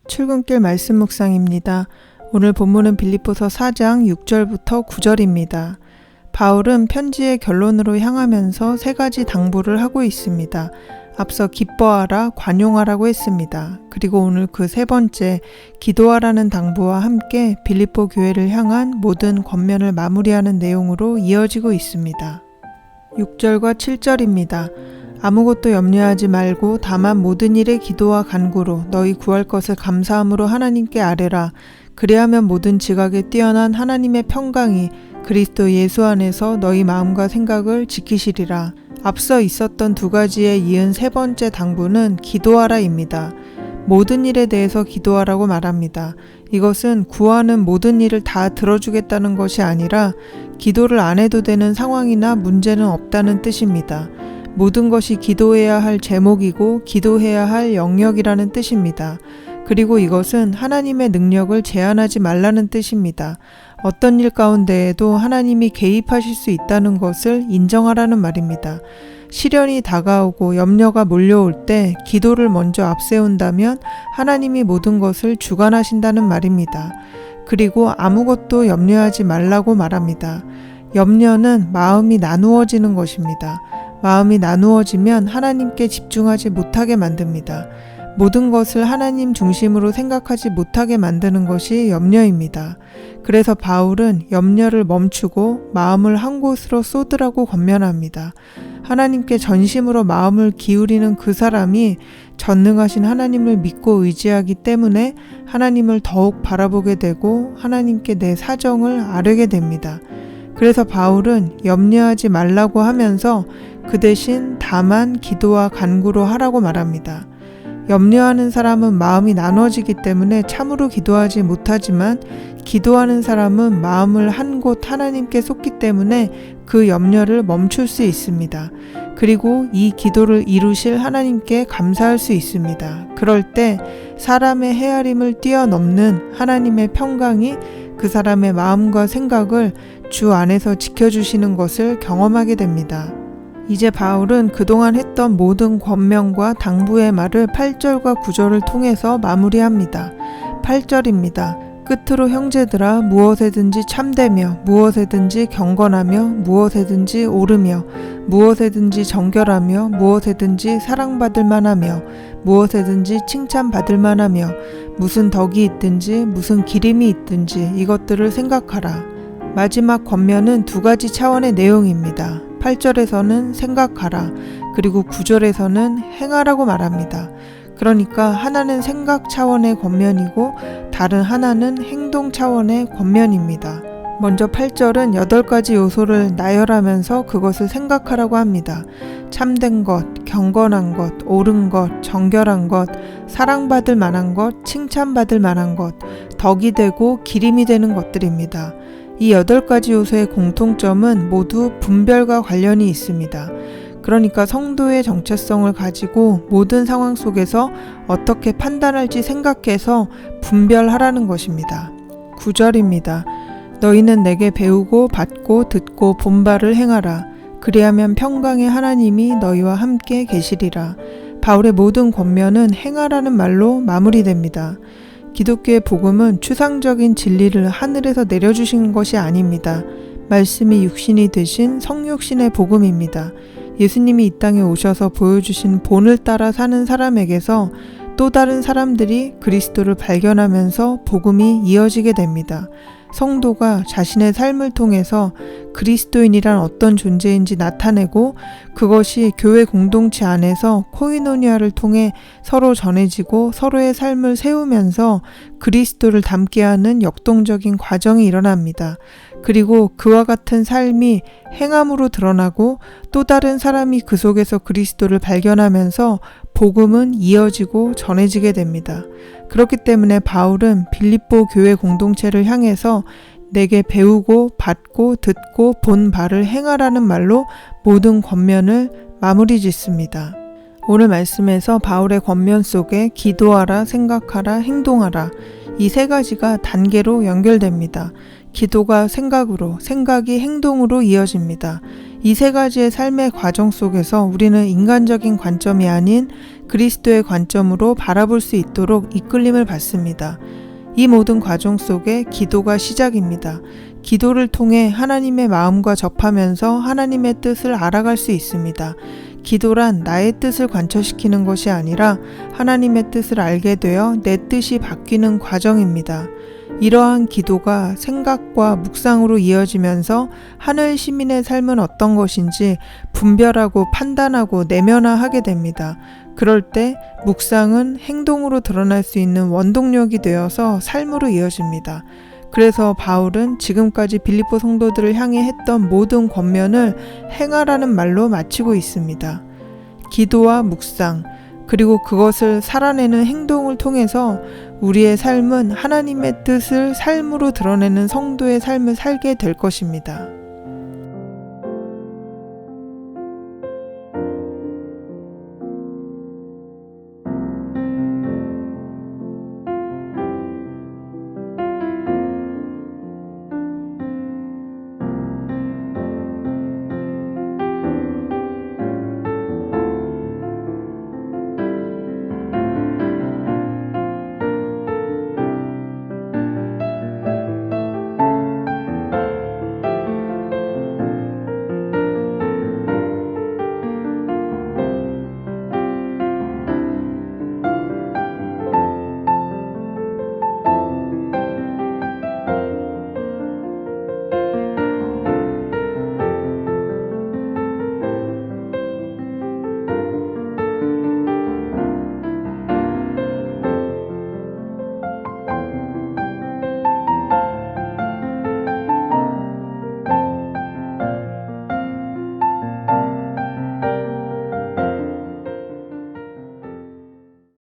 출근길 말씀 묵상입니다. 오늘 본문은 빌립보서 4장 6절부터 9절입니다. 바울은 편지의 결론으로 향하면서 세 가지 당부를 하고 있습니다. 앞서 기뻐하라, 관용하라고 했습니다. 그리고 오늘 그 세 번째 기도하라는 당부와 함께 빌립보 교회를 향한 모든 권면을 마무리하는 내용으로 이어지고 있습니다. 6절과 7절입니다. 아무것도 염려하지 말고 다만 모든 일에 기도와 간구로 너희 구할 것을 감사함으로 하나님께 아뢰라. 그리하면 모든 지각에 뛰어난 하나님의 평강이 그리스도 예수 안에서 너희 마음과 생각을 지키시리라. 앞서 있었던 두 가지에 이은 세 번째 당부는 기도하라입니다. 모든 일에 대해서 기도하라고 말합니다. 이것은 구하는 모든 일을 다 들어주겠다는 것이 아니라 기도를 안 해도 되는 상황이나 문제는 없다는 뜻입니다. 모든 것이 기도해야 할 제목이고 기도해야 할 영역이라는 뜻입니다. 그리고 이것은 하나님의 능력을 제한하지 말라는 뜻입니다. 어떤 일 가운데에도 하나님이 개입하실 수 있다는 것을 인정하라는 말입니다. 시련이 다가오고 염려가 몰려올 때 기도를 먼저 앞세운다면 하나님이 모든 것을 주관하신다는 말입니다. 그리고 아무것도 염려하지 말라고 말합니다. 염려는 마음이 나누어지는 것입니다. 마음이 나누어지면 하나님께 집중하지 못하게 만듭니다. 모든 것을 하나님 중심으로 생각하지 못하게 만드는 것이 염려입니다. 그래서 바울은 염려를 멈추고 마음을 한 곳으로 쏟으라고 권면합니다. 하나님께 전심으로 마음을 기울이는 그 사람이 전능하신 하나님을 믿고 의지하기 때문에 하나님을 더욱 바라보게 되고 하나님께 내 사정을 아뢰게 됩니다. 그래서 바울은 염려하지 말라고 하면서 그 대신 다만 기도와 간구로 하라고 말합니다. 염려하는 사람은 마음이 나눠지기 때문에 참으로 기도하지 못하지만 기도하는 사람은 마음을 한 곳 하나님께 쏟기 때문에 그 염려를 멈출 수 있습니다. 그리고 이 기도를 이루실 하나님께 감사할 수 있습니다. 그럴 때 사람의 헤아림을 뛰어넘는 하나님의 평강이 그 사람의 마음과 생각을 주 안에서 지켜주시는 것을 경험하게 됩니다. 이제 바울은 그동안 했던 모든 권면과 당부의 말을 8절과 9절을 통해서 마무리합니다. 8절입니다. 끝으로 형제들아 무엇에든지 참되며 무엇에든지 경건하며 무엇에든지 옳으며 무엇에든지 정결하며 무엇에든지 사랑받을 만하며 무엇에든지 칭찬받을 만하며 무슨 덕이 있든지 무슨 기림이 있든지 이것들을 생각하라. 마지막 권면은 두 가지 차원의 내용입니다. 8절에서는 생각하라. 그리고 9절에서는 행하라고 말합니다. 그러니까 하나는 생각 차원의 권면이고 다른 하나는 행동 차원의 권면입니다. 먼저 8절은 8가지 요소를 나열하면서 그것을 생각하라고 합니다. 참된 것, 경건한 것, 옳은 것, 정결한 것, 사랑받을 만한 것, 칭찬받을 만한 것, 덕이 되고 기림이 되는 것들입니다. 이 8가지 요소의 공통점은 모두 분별과 관련이 있습니다. 그러니까 성도의 정체성을 가지고 모든 상황 속에서 어떻게 판단할지 생각해서 분별하라는 것입니다. 9절입니다. 너희는 내게 배우고 받고 듣고 본 바를 행하라. 그리하면 평강의 하나님이 너희와 함께 계시리라. 바울의 모든 권면은 행하라는 말로 마무리됩니다. 기독교의 복음은 추상적인 진리를 하늘에서 내려주신 것이 아닙니다. 말씀이 육신이 되신 성육신의 복음입니다. 예수님이 이 땅에 오셔서 보여주신 본을 따라 사는 사람에게서 또 다른 사람들이 그리스도를 발견하면서 복음이 이어지게 됩니다. 성도가 자신의 삶을 통해서 그리스도인이란 어떤 존재인지 나타내고 그것이 교회 공동체 안에서 코이노니아를 통해 서로 전해지고 서로의 삶을 세우면서 그리스도를 닮게 하는 역동적인 과정이 일어납니다. 그리고 그와 같은 삶이 행함으로 드러나고 또 다른 사람이 그 속에서 그리스도를 발견하면서 복음은 이어지고 전해지게 됩니다. 그렇기 때문에 바울은 빌립보 교회 공동체를 향해서 내게 배우고 받고 듣고 본 바를 행하라는 말로 모든 권면을 마무리 짓습니다. 오늘 말씀에서 바울의 권면 속에 기도하라, 생각하라, 행동하라 이 세 가지가 단계로 연결됩니다. 기도가 생각으로, 생각이 행동으로 이어집니다. 이 세 가지의 삶의 과정 속에서 우리는 인간적인 관점이 아닌 그리스도의 관점으로 바라볼 수 있도록 이끌림을 받습니다. 이 모든 과정 속에 기도가 시작입니다. 기도를 통해 하나님의 마음과 접하면서 하나님의 뜻을 알아갈 수 있습니다. 기도란 나의 뜻을 관철시키는 것이 아니라 하나님의 뜻을 알게 되어 내 뜻이 바뀌는 과정입니다. 이러한 기도가 생각과 묵상으로 이어지면서 하늘 시민의 삶은 어떤 것인지 분별하고 판단하고 내면화하게 됩니다. 그럴 때 묵상은 행동으로 드러날 수 있는 원동력이 되어서 삶으로 이어집니다. 그래서 바울은 지금까지 빌립보 성도들을 향해 했던 모든 권면을 행하라는 말로 마치고 있습니다. 기도와 묵상, 그리고 그것을 살아내는 행동을 통해서 우리의 삶은 하나님의 뜻을 삶으로 드러내는 성도의 삶을 살게 될 것입니다.